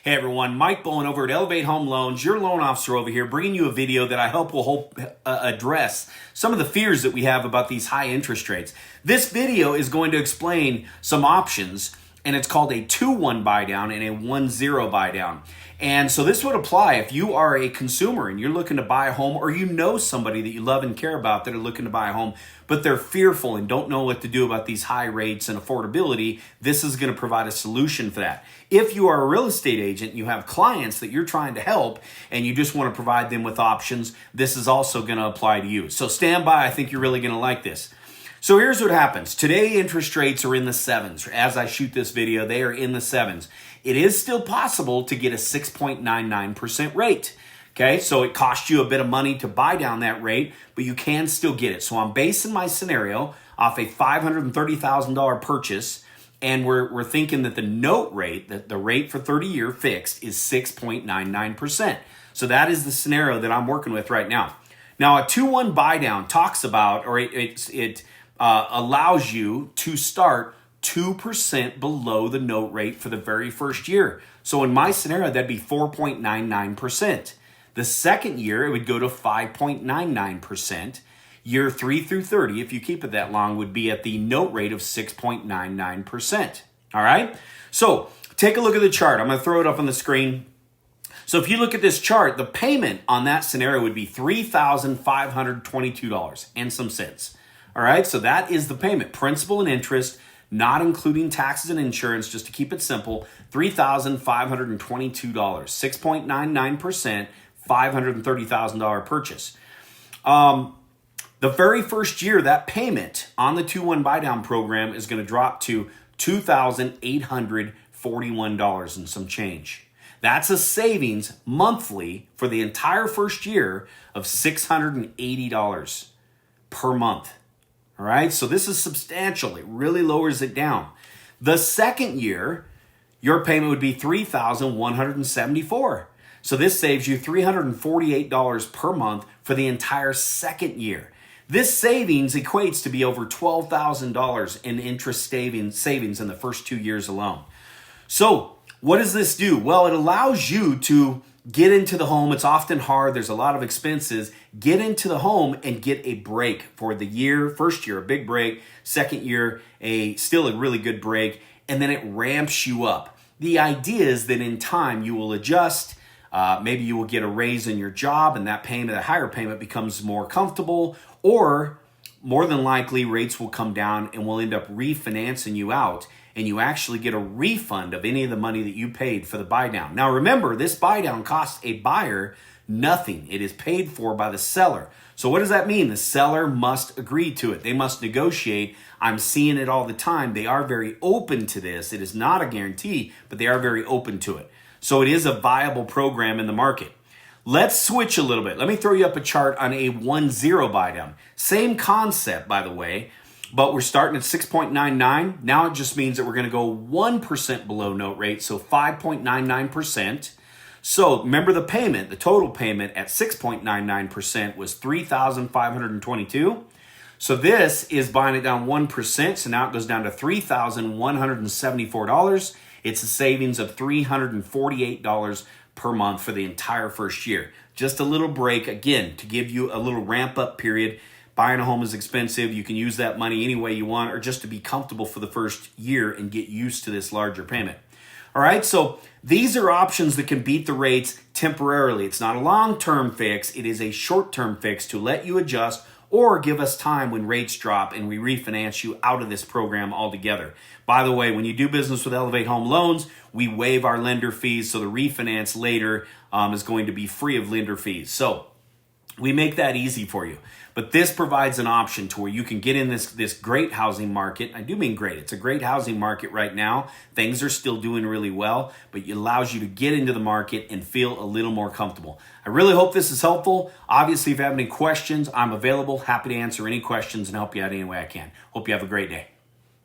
Hey everyone, Mike Bowen over at Elevate Home Loans, your loan officer over here, bringing you a video that I hope will address some of the fears that we have about these high interest rates. This video is going to explain some options, and it's called a 2-1 buy down and a 1-0 buy down. And so this would apply if you are a consumer and you're looking to buy a home, or you know somebody that you love and care about that are looking to buy a home, but they're fearful and don't know what to do about these high rates and affordability. This is going to provide a solution for that. If you are a real estate agent, you have clients that you're trying to help and you just want to provide them with options, this is also going to apply to you. So stand by. I think you're really going to like this. So here's what happens. Today, interest rates are in the 7s. As I shoot this video, they are in the 7s. It is still possible to get a 6.99% rate. Okay, so it costs you a bit of money to buy down that rate, but you can still get it. So I'm basing my scenario off a $530,000 purchase, and we're thinking that the note rate, that the rate for 30-year fixed, is 6.99%. So that is the scenario that I'm working with right now. Now, a 2-1 buy down talks about, or it allows you to start 2% below the note rate for the very first year. So in my scenario, that'd be 4.99%. The second year, it would go to 5.99%. Year 3 through 30, if you keep it that long, would be at the note rate of 6.99%. All right? So take a look at the chart. I'm going to throw it up on the screen. So if you look at this chart, the payment on that scenario would be $3,522 and some cents. All right? So that is the payment, principal and interest, not including taxes and insurance, just to keep it simple, $3,522, 6.99%, $530,000 purchase. The very first year, that payment on the 2-1 buy down program is going to drop to $2,841 and some change. That's a savings monthly for the entire first year of $680 per month. All right, so this is substantial. It really lowers it down. The second year, your payment would be $3,174. So this saves you $348 per month for the entire second year. This savings equates to be over $12,000 in interest savings in the first 2 years alone. So what does this do? Well, it allows you to get into the home. It's often hard. There's a lot of expenses. Get into the home and get a break for the year. First year, a big break. Second year, still a really good break. And then it ramps you up. The idea is that in time you will adjust. Maybe you will get a raise in your job and that payment, that higher payment, becomes more comfortable. Or more than likely, rates will come down and we'll end up refinancing you out, and you actually get a refund of any of the money that you paid for the buy down. Now remember, this buy down costs a buyer nothing. It is paid for by the seller. So what does that mean? The seller must agree to it. They must negotiate. I'm seeing it all the time. They are very open to this. It is not a guarantee, but they are very open to it. So it is a viable program in the market. Let's switch a little bit. Let me throw you up a chart on a 1-0 buy down. Same concept, by the way, but we're starting at 6.99. Now it just means that we're going to go 1% below note rate, so 5.99%. So remember the payment, the total payment at 6.99% was $3,522. So this is buying it down 1%, so now it goes down to $3,174. It's a savings of $348 per month for the entire first year. Just a little break, again, to give you a little ramp up period. Buying a home is expensive. You can use that money any way you want, or just to be comfortable for the first year and get used to this larger payment. All right, so these are options that can beat the rates temporarily. It's not a long-term fix. It is a short-term fix to let you adjust or give us time when rates drop and we refinance you out of this program altogether. By the way, when you do business with Elevate Home Loans, we waive our lender fees, so the refinance later is going to be free of lender fees. So we make that easy for you. But this provides an option to where you can get in this great housing market. I do mean great. It's a great housing market right now. Things are still doing really well, but it allows you to get into the market and feel a little more comfortable. I really hope this is helpful. Obviously, if you have any questions, I'm available. Happy to answer any questions and help you out any way I can. Hope you have a great day.